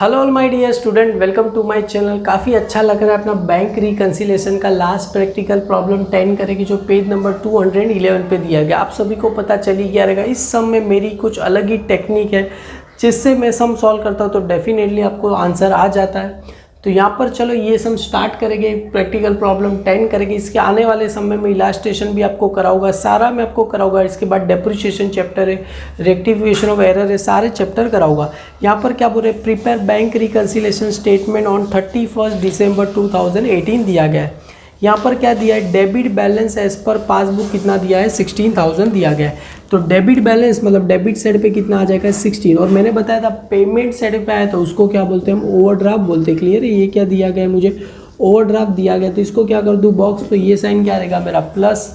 Hello all my dear student, welcome to my channel. काफ़ी अच्छा लग रहा है अपना बैंक रिकंसिलेशन का लास्ट प्रैक्टिकल प्रॉब्लम 10 करेगी जो पेज नंबर 211 पे दिया गया। आप सभी को पता चली गया रहेगा इस सम में मेरी कुछ अलग ही टेक्निक है जिससे मैं सम सॉल्व करता हूँ तो डेफिनेटली आपको आंसर आ जाता है। तो यहाँ पर चलो ये सम स्टार्ट करेंगे, प्रैक्टिकल प्रॉब्लम 10 करेंगे। इसके आने वाले समय में इलास्ट्रेशन भी आपको कराऊंगा, सारा मैं आपको कराऊंगा। इसके बाद डेप्रिसिएशन चैप्टर है, रेक्टिफिकेशन ऑफ एरर है, सारे चैप्टर कराऊंगा। यहाँ पर क्या बोल रहे, prepare bank reconciliation statement on 31 December 2018 दिया गया है। यहाँ पर क्या दिया है, debit balance as per passbook कितना दिया है, 16,000 दिया गया है। तो डेबिट बैलेंस मतलब डेबिट साइड पे कितना आ जाएगा, 16। और मैंने बताया था पेमेंट साइड पे आया तो उसको क्या बोलते हैं, हम ओवरड्राफ्ट बोलते हैं। क्लियर है, ये क्या दिया गया है मुझे, ओवरड्राफ्ट दिया गया। तो इसको क्या कर दूँ बॉक्स, तो ये साइन क्या रहेगा मेरा, प्लस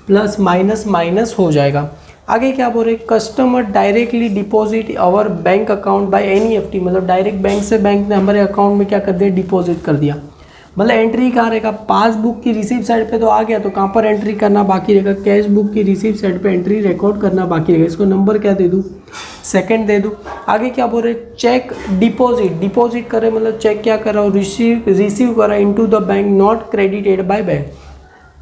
प्लस माइनस माइनस हो जाएगा। आगे क्या बोल रहे, customer directly deposit our bank account by NEFT, मतलब डायरेक्ट बैंक से बैंक ने हमारे अकाउंट में क्या कर दिया, डिपॉजिट कर दिया। मतलब एंट्री कहाँ रहेगा, पासबुक की रिसीव साइड पे तो आ गया, तो कहाँ पर एंट्री करना बाकी रहेगा, कैश बुक की रिसीव साइड पे एंट्री रिकॉर्ड करना बाकी रहेगा। इसको नंबर क्या दे दूँ, सेकंड दे दूँ। आगे क्या बोल रहे, चेक डिपॉजिट करे, मतलब चेक क्या कर रहा हूँ, रिसीव करा into the bank not credited by bank.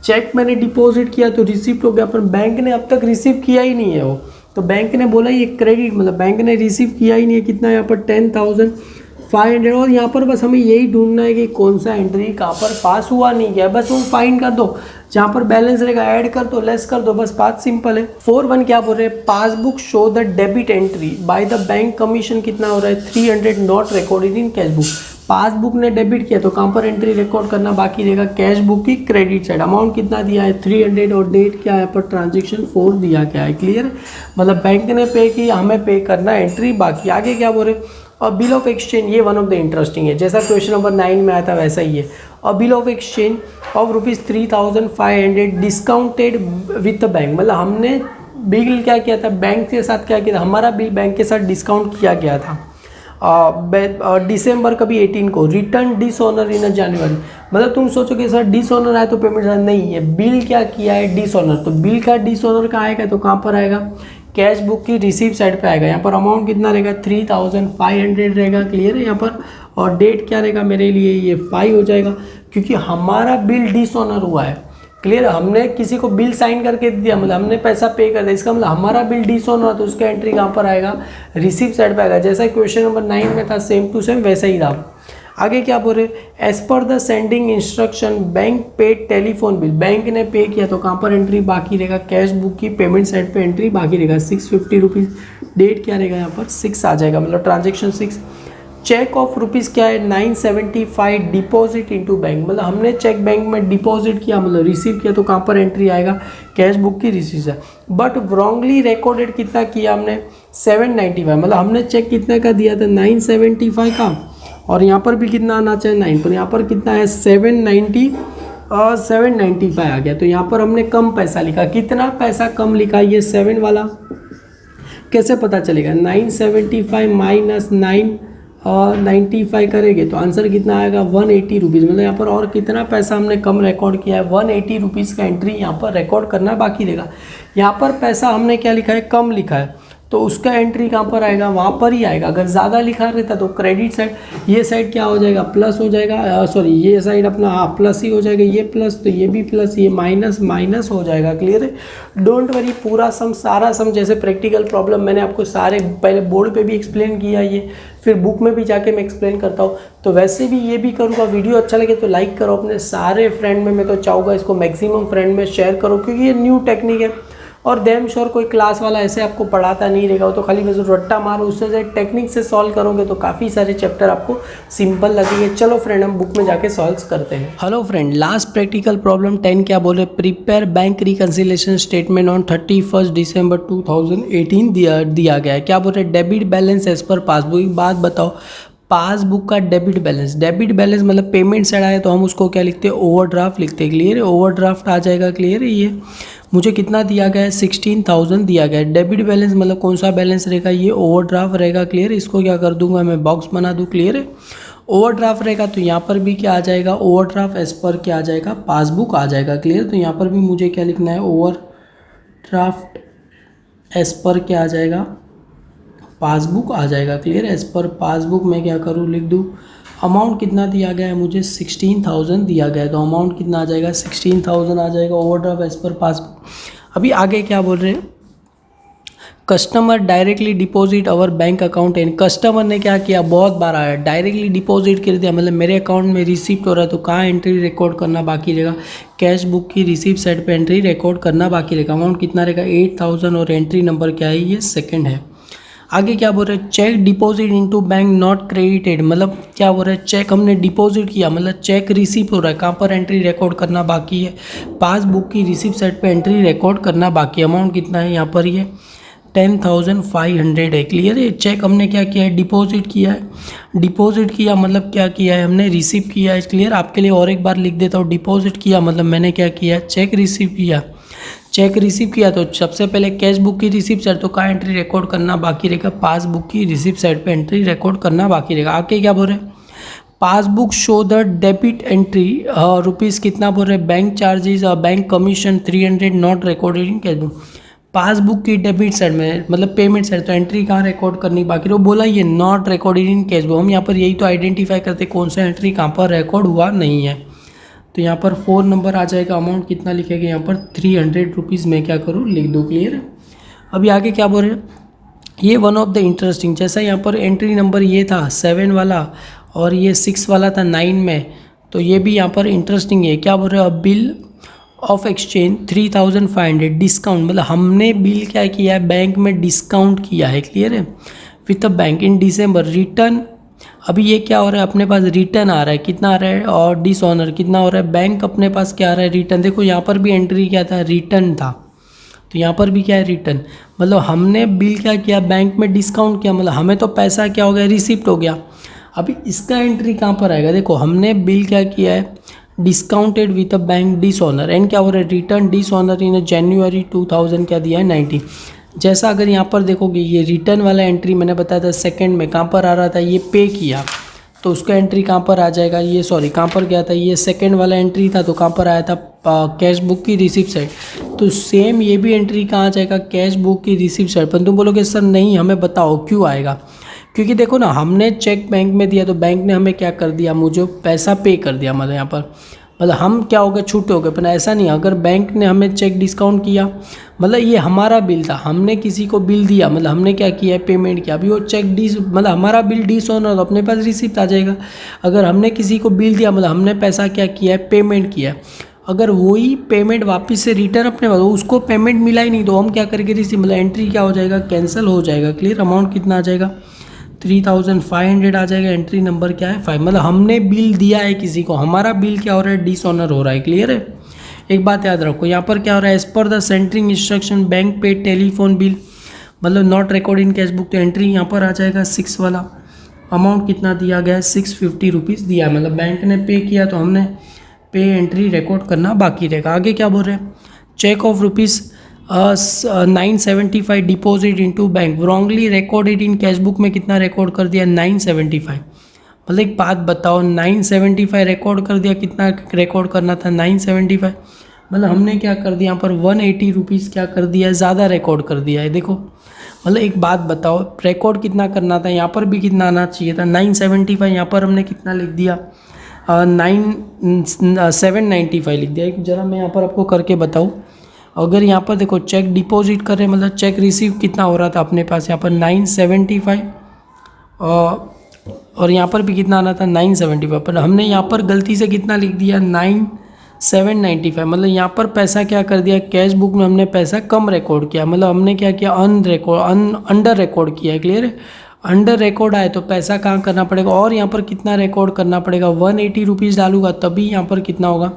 Cheque मैंने डिपॉजिट किया तो रिसिप्ट हो गया, पर बैंक ने अब तक रिसीव किया ही नहीं है वो, तो बैंक ने बोला ये क्रेडिट, मतलब बैंक ने रिसीव किया ही नहीं है। कितना यहाँ पर 10,500। और यहाँ पर बस हमें यही ढूंढना है कि कौन सा एंट्री कहाँ पर पास हुआ नहीं गया, बस वो फाइंड कर दो। जहाँ पर बैलेंस रहेगा ऐड कर दो, लेस कर दो, बस बात सिंपल है। 4.1 क्या बोल रहे हैं, passbook show the debit entry by the bank commission कितना हो रहा है, 300 not recorded in cash book. Passbook ने डेबिट किया तो कहाँ पर एंट्री रिकॉर्ड करना बाकी रहेगा, कैश बुक की क्रेडिट साइड। अमाउंट कितना दिया है, 300, और डेट क्या है पर ट्रांजेक्शन 4 दिया गया है। क्लियर, मतलब बैंक ने पे किया, हमें पे करना एंट्री बाकी। आगे क्या बोल रहे, और बिल ऑफ एक्सचेंज, ये वन ऑफ द इंटरेस्टिंग है, जैसा क्वेश्चन नंबर 9 में आया था वैसा ही है। और bill of exchange of ₹3,500 discounted with the bank, मतलब हमने बिल क्या किया था, बैंक के साथ क्या किया था, हमारा बिल बैंक के साथ डिस्काउंट किया गया था दिसंबर कभी 18 को। रिटर्न डिसऑनर इन जनवरी, मतलब तुम सोचोगे सर डिसऑनर आया तो पेमेंट नहीं है, बिल क्या किया है डिसऑनर, तो बिल का डिसऑनर का आएगा तो कहाँ पर आएगा, कैश बुक की रिसीव साइड पे आएगा। यहाँ पर अमाउंट कितना रहेगा, 3,500 रहेगा। क्लियर है यहाँ पर, और डेट क्या रहेगा मेरे लिए, ये 5 हो जाएगा क्योंकि हमारा बिल डिसऑनर हुआ है। क्लियर, हमने किसी को बिल साइन करके दिया, मतलब हमने पैसा पे कर दिया, इसका मतलब हमारा बिल डिसऑनर हुआ, तो उसका एंट्री कहाँ पर आएगा, रिसीव साइड पे आएगा। जैसा क्वेश्चन नंबर 9 में था सेम टू सेम वैसा ही था। आगे क्या बोल रहे, as per the standing instruction bank paid telephone bill, bank ने पे किया तो कहाँ पर एंट्री बाकी रहेगा, कैश बुक की पेमेंट साइड पे एंट्री बाकी रहेगा, 650 रुपीज़। डेट क्या रहेगा यहाँ पर, 6 आ जाएगा, मतलब ट्रांजेक्शन 6। चेक ऑफ रुपीज़ क्या है, 975 डिपॉजिट इनटू बैंक, मतलब हमने चेक बैंक में डिपॉजिट किया, मतलब रिसीव किया तो कहाँ पर एंट्री आएगा, कैश बुक की रिसीव है। बट रॉन्गली रिकॉर्डेड कितना किया हमने, 795, मतलब हमने चेक कितने का दिया था, 975 का, और यहाँ पर भी कितना आना चाहिए 9, पर यहाँ पर कितना है 790 और 795 आ गया। तो यहाँ पर हमने कम पैसा लिखा, कितना पैसा कम लिखा, ये 7 वाला कैसे पता चलेगा, 975 माइनस 995 करेंगे तो आंसर कितना आएगा, 180 रुपीज़। मतलब यहाँ पर और कितना पैसा हमने कम रिकॉर्ड किया है, 180 रुपीज़ का एंट्री यहाँ पर रिकॉर्ड करना बाकी रहेगा। यहाँ पर पैसा हमने क्या लिखा है, कम लिखा है, तो उसका एंट्री कहाँ पर आएगा, वहाँ पर ही आएगा। अगर ज़्यादा लिखा रहता तो क्रेडिट साइड, ये साइड क्या हो जाएगा, प्लस हो जाएगा, सॉरी ये साइड अपना हाँ प्लस ही हो जाएगा, ये प्लस तो ये भी प्लस, ये माइनस माइनस हो जाएगा। क्लियर है, डोंट वरी, पूरा सम सारा सम जैसे प्रैक्टिकल प्रॉब्लम मैंने आपको सारे पहले बोर्ड पे भी एक्सप्लेन किया, ये फिर बुक में भी जाके मैं एक्सप्लेन करता हूँ, तो वैसे भी ये भी करूँगा। वीडियो अच्छा लगे तो लाइक करो, अपने सारे फ्रेंड में मैं तो चाहूँगा इसको मैक्सिमम फ्रेंड में शेयर करो, क्योंकि ये न्यू टेक्निक है। और डैम श्योर कोई क्लास वाला ऐसे आपको पढ़ाता नहीं रहेगा, तो खाली बस रट्टा मारो, उससे टेक्निक से सॉल्व करोगे तो काफ़ी सारे चैप्टर आपको सिंपल लगेंगे। चलो फ्रेंड, हम बुक में जाके सॉल्व करते हैं। Hello friend, last practical problem 10 क्या बोले, prepare bank reconciliation statement on 31 December 2018 दिया गया है। क्या बोल रहे, debit balance as per passbook. एक बात बताओ, पासबुक का डेबिट बैलेंस मतलब पेमेंट साइड आया तो हम उसको क्या लिखते हैं, ओवरड्राफ्ट लिखते हैं। क्लियर है, ओवरड्राफ्ट आ जाएगा। क्लियर है, ये मुझे कितना दिया गया है, 16,000 दिया गया है। डेबिट बैलेंस मतलब कौन सा बैलेंस रहेगा, ये ओवरड्राफ्ट रहेगा। क्लियर है, इसको क्या कर दूंगा मैं, बॉक्स बना दूँ। क्लियर है, ओवरड्राफ्ट रहेगा तो यहाँ पर भी क्या आ जाएगा, ओवरड्राफ्ट एज पर क्या आ जाएगा, पासबुक आ जाएगा। क्लियर, तो यहाँ पर भी मुझे क्या लिखना है, ओवरड्राफ्ट एज पर क्या आ जाएगा, पासबुक आ जाएगा। क्लियर है, एज पर पासबुक मैं क्या करूँ, लिख दूँ अमाउंट कितना दिया गया है मुझे 16,000 दिया गया है, तो अमाउंट कितना आ जाएगा 16,000 आ जाएगा ओवरड्राफ्ट एज पर पासबुक। अभी आगे क्या बोल रहे हैं, customer directly deposit our bank account and customer ने क्या किया, बहुत बार आया डायरेक्टली डिपॉजिट कर दिया, मतलब मेरे अकाउंट में रिसीप्ट हो रहा है, तो कहाँ एंट्री रिकॉर्ड करना बाकी रहेगा, कैश बुक की रिसीप्ट साइड पे एंट्री रिकॉर्ड करना बाकी रहेगा। अमाउंट कितना रहेगा 8,000 और एंट्री नंबर क्या है, ये सेकंड है। आगे क्या बोल रहे हैं, cheque deposit into bank not credited, मतलब क्या बोल रहे हैं, चेक हमने डिपॉजिट किया, मतलब चेक रिसीव हो रहा है, कहाँ पर एंट्री रिकॉर्ड करना बाकी है, पासबुक की रिसीप्ट साइड पे एंट्री रिकॉर्ड करना बाकी। अमाउंट कितना है यहाँ पर, ये 10,500 है। क्लियर है, चेक हमने क्या किया है, डिपॉजिट किया है। डिपॉजिट किया मतलब क्या किया है, हमने रिसीव किया है। क्लियर, आपके लिए और एक बार लिख देता हूँ, डिपॉजिट किया मतलब मैंने क्या किया, चेक रिसीव किया। चेक रिसीव किया तो सबसे पहले कैश बुक की रिसीप्ट साइड तो कहाँ एंट्री रिकॉर्ड करना बाकी रहेगा, पासबुक की रिसीप्ट साइड पे एंट्री रिकॉर्ड करना बाकी रहेगा। आगे क्या बोल रहे हैं, passbook show the debit entry rupees कितना बोल रहे हैं, बैंक चार्जेस और bank commission 300 not recorded in cash book. Passbook की डेबिट साइड में मतलब पेमेंट साइड तो एंट्री कहाँ रिकॉर्ड करनी बाकी रहो, बोला ये not recorded in cash book. हम यहाँ पर यही तो आइडेंटिफाई करते कौन सा एंट्री कहाँ पर रिकॉर्ड हुआ नहीं है, तो यहाँ पर 4 नंबर आ जाएगा। अमाउंट कितना लिखेगा यहाँ पर 300 रुपीज़ मैं क्या करूँ, लिख दूँ। क्लियर है, अभी आगे क्या बोल रहे हैं, ये वन ऑफ द इंटरेस्टिंग, जैसा यहाँ पर एंट्री नंबर ये था 7 वाला और ये 6 वाला था 9 में, तो ये भी यहाँ पर इंटरेस्टिंग है। क्या बोल रहे हैं, बिल ऑफ एक्सचेंज 3,500 डिस्काउंट, मतलब हमने बिल क्या किया है, बैंक में डिस्काउंट किया है। क्लियर है, with the bank in December return. अभी ये क्या हो रहा है, अपने पास रिटर्न आ रहा है, कितना आ रहा है, और डिसऑनर कितना हो रहा है, बैंक अपने पास क्या आ रहा है, रिटर्न। देखो यहाँ पर भी एंट्री क्या था, रिटर्न था, तो यहाँ पर भी क्या है, रिटर्न। मतलब हमने बिल क्या किया, बैंक में डिस्काउंट किया, मतलब हमें तो पैसा क्या हो गया, रिसिप्ट हो गया। अभी इसका एंट्री कहाँ पर आएगा, देखो हमने बिल क्या किया है, discounted with a bank dishonour and क्या हो रहा है, रिटर्न डिसऑनर इन जनवरी 2000 क्या दिया है 90। जैसा अगर यहाँ पर देखोगे, ये रिटर्न वाला एंट्री मैंने बताया था सेकंड में कहाँ पर आ रहा था, ये पे किया, तो उसका एंट्री कहाँ पर आ जाएगा, ये सॉरी कहाँ पर गया था, ये सेकंड वाला एंट्री था, तो कहाँ पर आया था, कैश बुक की रिसीप्ट साइड। तो सेम ये भी एंट्री कहाँ आ जाएगा, कैश बुक की रिसीप्ट साइड पर। तुम बोलोगे सर नहीं हमें बताओ क्यों आएगा, क्योंकि देखो ना हमने चेक बैंक में दिया तो बैंक ने हमें क्या कर दिया, मुझे पैसा पे कर दिया, मतलब यहाँ पर मतलब हम क्या हो गए, छूटे हो गए। पर ऐसा नहीं, अगर बैंक ने हमें चेक डिस्काउंट किया मतलब ये हमारा बिल था, हमने किसी को बिल दिया, मतलब हमने क्या किया है, पेमेंट किया। अभी वो चेक मतलब हमारा बिल डिसऑनर तो अपने पास रिसिप्ट आ जाएगा। अगर हमने किसी को बिल दिया मतलब हमने पैसा क्या किया है, पेमेंट किया है। अगर वही पेमेंट वापस से रिटर्न अपने पास, उसको पेमेंट मिला ही नहीं, तो हम क्या करेंगे, रिसीव मतलब एंट्री क्या हो जाएगा, कैंसिल हो जाएगा। क्लियर, अमाउंट कितना आ जाएगा 3,500 आ जाएगा। एंट्री नंबर क्या है 5, मतलब हमने बिल दिया है किसी को, हमारा बिल क्या हो रहा है, डिसऑनर हो रहा है। क्लियर है, एक बात याद रखो, यहाँ पर क्या हो रहा है, as per the standing instruction bank pay telephone bill मतलब not record in cash book, तो एंट्री यहाँ पर आ जाएगा 6 वाला। अमाउंट कितना दिया गया है 650 रुपीज़ दिया है, मतलब बैंक ने पे किया तो हमने पे एंट्री रिकॉर्ड करना बाकी रहेगा। आगे क्या बोल रहे हैं, cheque of rupees 975 deposit into bank wrongly recorded in cash book में कितना रिकॉर्ड कर दिया 975। मतलब एक बात बताओ, 975 रिकॉर्ड कर दिया, कितना रिकॉर्ड करना था 975, मतलब हमने क्या कर दिया यहाँ पर 180 रुपीज़ क्या कर दिया है, ज़्यादा रिकॉर्ड कर दिया है। देखो मतलब एक बात बताओ, रिकॉर्ड कितना करना था, यहाँ पर भी कितना आना चाहिए था 975, यहाँ पर हमने कितना लिख दिया 795 लिख दिया। एक जरा मैं यहाँ पर आपको करके बताऊँ, अगर यहाँ पर देखो चेक डिपॉजिट कर रहे हैं मतलब चेक रिसीव कितना हो रहा था अपने पास यहाँ पर 975 और यहाँ पर भी कितना आना था 975, पर हमने यहाँ पर गलती से कितना लिख दिया 9795, मतलब यहाँ पर पैसा क्या कर दिया, कैश बुक में हमने पैसा कम रिकॉर्ड किया, मतलब हमने क्या किया अंडर रिकॉर्ड किया है। क्लियर है, अंडर रिकॉर्ड आए तो पैसा कहाँ करना पड़ेगा, और यहाँ पर कितना रिकॉर्ड करना पड़ेगा 180 रुपीज़ डालूंगा तभी यहाँ पर कितना होगा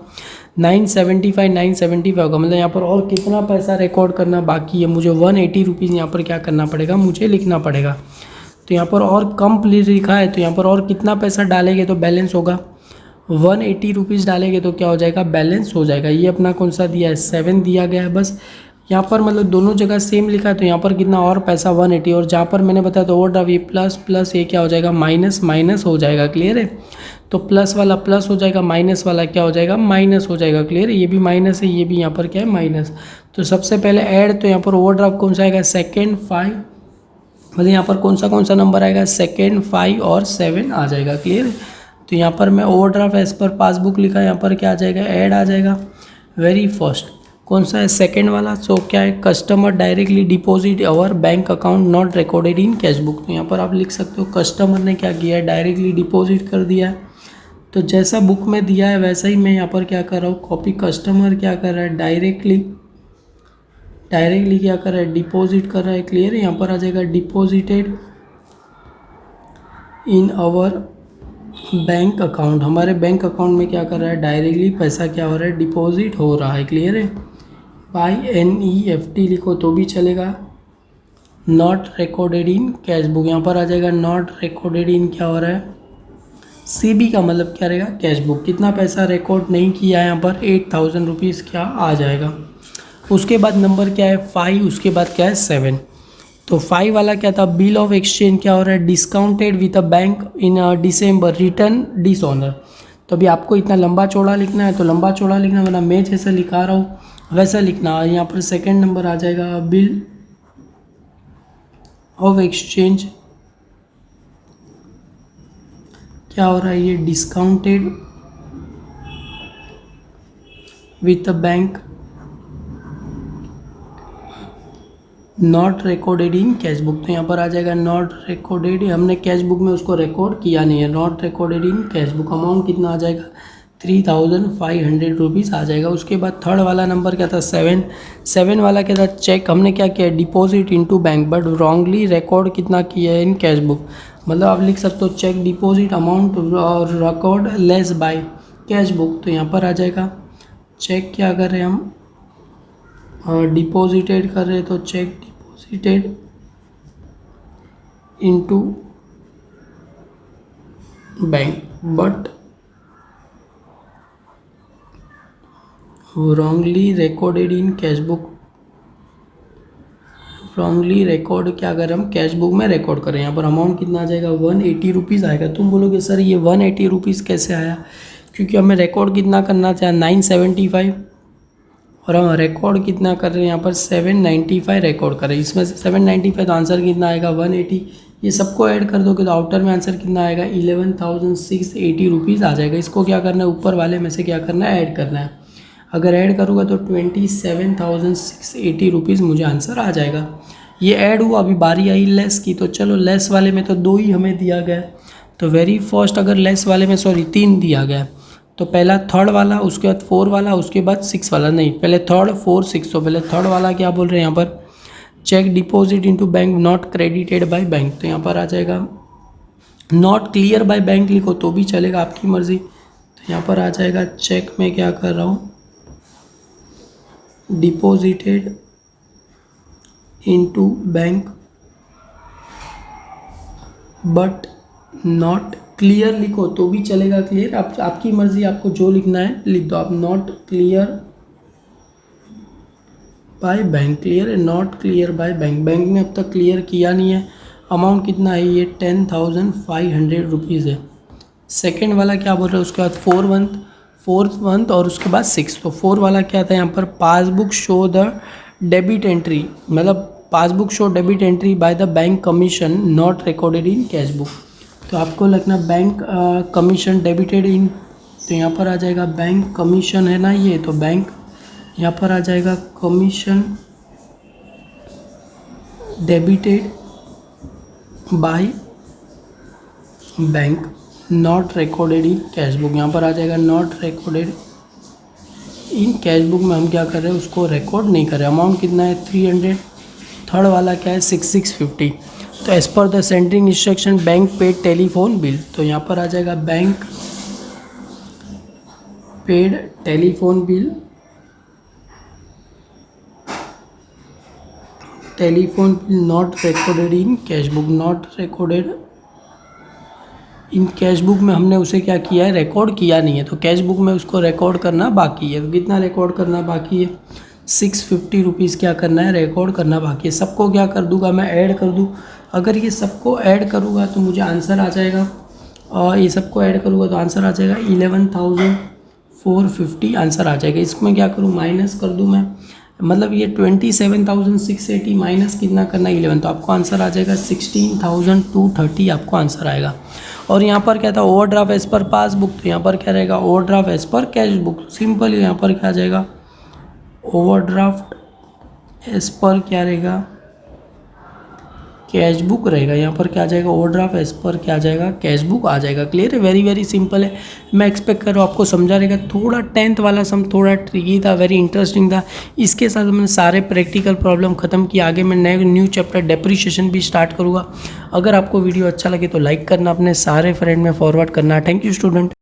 975 होगा, मतलब यहाँ पर और कितना पैसा रिकॉर्ड करना बाकी है, मुझे 180 रुपीज़ यहाँ पर क्या करना पड़ेगा, मुझे लिखना पड़ेगा। तो यहाँ पर और कम लिखा है तो यहाँ पर और कितना पैसा डालेंगे तो बैलेंस होगा 180 रुपीज़ डालेंगे तो क्या हो जाएगा, बैलेंस हो जाएगा। ये अपना कौन सा दिया है 7 दिया गया है, बस यहाँ पर मतलब दोनों जगह सेम लिखा है तो यहाँ पर कितना और पैसा 180, और जहाँ पर मैंने बताया तो ओवरड्राफ्ट ये प्लस प्लस ये क्या हो जाएगा माइनस माइनस हो जाएगा। क्लियर है, तो प्लस वाला प्लस हो जाएगा, माइनस वाला क्या हो जाएगा माइनस हो जाएगा। क्लियर है, ये भी माइनस है, ये भी यहाँ पर क्या है माइनस। तो सबसे पहले ऐड, तो यहाँ पर ओवरड्राफ्ट कौन सा आएगा सेकेंड 5 मतलब यहाँ पर कौन सा नंबर आएगा, 2, 5 और 7 आ जाएगा। क्लियर है। तो यहाँ पर मैं ओवरड्राफ्ट एज पर पासबुक लिखा, यहाँ पर क्या आ जाएगा, ऐड आ जाएगा। वेरी फर्स्ट कौन सा है, सेकंड वाला। सो क्या है, customer directly deposit our bank account not recorded in cash book. तो यहाँ पर आप लिख सकते हो कस्टमर ने क्या किया है, डायरेक्टली डिपॉजिट कर दिया है। तो जैसा बुक में दिया है वैसा ही मैं यहाँ पर क्या कर रहा हूँ, कॉपी। कस्टमर क्या कर रहा है, डायरेक्टली क्या कर रहा है, डिपॉजिट कर रहा है। क्लियर है। यहाँ पर आ जाएगा deposited in our bank account, हमारे बैंक अकाउंट में क्या कर रहा है, डायरेक्टली पैसा क्या हो रहा है, डिपॉजिट हो रहा है। क्लियर है। बाई NEFT लिखो तो भी चलेगा। Not recorded in cash book, यहाँ पर आ जाएगा नॉट रिकॉर्डेड इन क्या हो रहा है, CB का मतलब क्या रहेगा, कैश बुक। कितना पैसा रिकॉर्ड नहीं किया है यहाँ पर, 8000 रुपीज़ क्या आ जाएगा। उसके बाद नंबर क्या है 5, उसके बाद क्या है 7। तो 5 वाला क्या था, बिल ऑफ एक्सचेंज क्या हो रहा है, discounted with a bank in December, return dishonour. तो अभी आपको इतना लंबा चौड़ा लिखना है तो लंबा चौड़ा लिखना, वरना मैं जैसा लिखा रहा हूँ वैसा लिखना। यहाँ पर सेकंड नंबर आ जाएगा बिल ऑफ एक्सचेंज क्या हो रहा है, ये discounted with a bank not recorded in cash book. तो यहाँ पर आ जाएगा नॉट रिकॉर्डेड, हमने कैश बुक में उसको रिकॉर्ड किया नहीं है। Not recorded in cash book, amount कितना आ जाएगा, 3500 रुपीज़ आ जाएगा। उसके बाद थर्ड वाला नंबर क्या था, 7 वाला क्या था, चेक हमने क्या किया, deposit into bank but wrongly record कितना किया है इन कैश बुक। मतलब आप लिख सकते हो चेक डिपॉजिट अमाउंट और record less by cash book. तो यहाँ पर आ जाएगा चेक क्या कर रहे हैं हम, डिपॉजिटेड कर रहे हैं, तो check deposited into bank but wrongly recorded in cash book. Wrongly record क्या करें हम, कैश बुक में रिकॉर्ड करें। यहाँ पर अमाउंट कितना आ जाएगा, 180 रुपीज़ आएगा। तुम बोलोगे सर ये 180 रुपीज़ कैसे आया, क्योंकि हमें रिकॉर्ड कितना करना था, 975 और हम रिकॉर्ड कितना कर रहे हैं यहाँ पर 795 रिकॉर्ड कर रहे हैं। इसमें से 795 तो आंसर कितना आएगा 180। ये सबको ऐड कर दोगे तो आउटर में आंसर कितना आएगा 11,680 रुपीज़ आ जाएगा। इसको क्या करना है, ऊपर वाले में से क्या करना है, ऐड करना है। अगर ऐड करूँगा तो 27,680 रुपीज़ मुझे आंसर आ जाएगा। ये ऐड हुआ, अभी बारी आई लेस की। तो चलो लेस वाले में तो 2 ही हमें दिया गया है। तो वेरी फर्स्ट अगर लेस वाले में 3 दिया गया है, तो पहला थर्ड वाला, उसके बाद 4 वाला, उसके बाद 6 वाला, नहीं पहले थर्ड 4 6। तो पहले थर्ड वाला क्या बोल रहे हैं यहाँ पर, cheque deposit into bank not credited by bank. तो यहाँ पर आ जाएगा नॉट क्लियर बाय बैंक लिखो तो भी चलेगा, आपकी मर्ज़ी। तो यहाँ पर आ जाएगा चेक में क्या कर रहा हूँ, deposited into bank but not clear लिखो तो भी चलेगा। क्लियर आपकी मर्जी, आपको जो लिखना है लिख दो आप। Not clear by bank, clear है, not clear by bank. Bank ने अब तक क्लियर किया नहीं है। अमाउंट कितना है, ये 10,500 रुपीज़ है। सेकंड वाला क्या बोल रहे हैं, उसके बाद 4th मंथ और उसके बाद 6। तो 4 वाला क्या था यहाँ पर, passbook show the debit entry, मतलब passbook show debit entry by the bank commission not recorded in cash book. तो आपको लगना बैंक कमीशन डेबिटेड इन, तो यहाँ पर आ जाएगा बैंक कमीशन है ना ये, तो बैंक यहाँ पर आ जाएगा commission debited by bank not recorded in cash book. यहाँ पर आ जाएगा not recorded in cash book में हम क्या कर रहे हैं, उसको रिकॉर्ड नहीं कर रहे। अमाउंट कितना है 300। थर्ड वाला क्या है 650। तो as per the standing instruction bank paid telephone bill. तो यहाँ पर आ जाएगा bank paid telephone bill, telephone bill not recorded in cash book, not recorded in cash book में हमने उसे क्या किया है, रिकॉर्ड किया नहीं है। तो कैश बुक में उसको रिकॉर्ड करना बाकी है। तो कितना रिकॉर्ड करना बाकी है, 650 रुपीज़ क्या करना है, रिकॉर्ड करना बाकी है। सबको क्या कर दूंगा मैं, ऐड कर दूँ। अगर ये सबको ऐड करूँगा तो मुझे आंसर आ जाएगा, और ये सबको ऐड करूँगा तो आंसर आ जाएगा 11,450 आंसर आ जाएगा। इसमें क्या करूँ, माइनस कर दूँ मैं, मतलब ये 27,680 माइनस कितना करना है 11, तो आपको आंसर आ जाएगा 16,230 आपको आंसर आएगा। और यहाँ पर क्या था ओवरड्राफ्ट एज पर पासबुक, तो यहाँ पर क्या रहेगा overdraft as per cash book. Simple यहाँ पर क्या आ जाएगा ओवरड्राफ्ट एज पर क्या रहेगा कैश बुक रहेगा। यहाँ पर क्या आ जाएगा ओवरड्राफ्ट एज पर क्या आ जाएगा कैश बुक आ जाएगा। क्लियर है, वेरी वेरी सिंपल है। मैं एक्सपेक्ट कर रहा हूँ आपको समझा रहेगा। थोड़ा 10th वाला सम थोड़ा ट्रिकी था, वेरी इंटरेस्टिंग था। इसके साथ मैंने सारे प्रैक्टिकल प्रॉब्लम खत्म किया। आगे मैं न्यू चैप्टर डेप्रिशिएशन भी स्टार्ट करूँगा। अगर आपको वीडियो अच्छा लगे तो लाइक करना, अपने सारे फ्रेंड में फॉरवर्ड करना। Thank you student.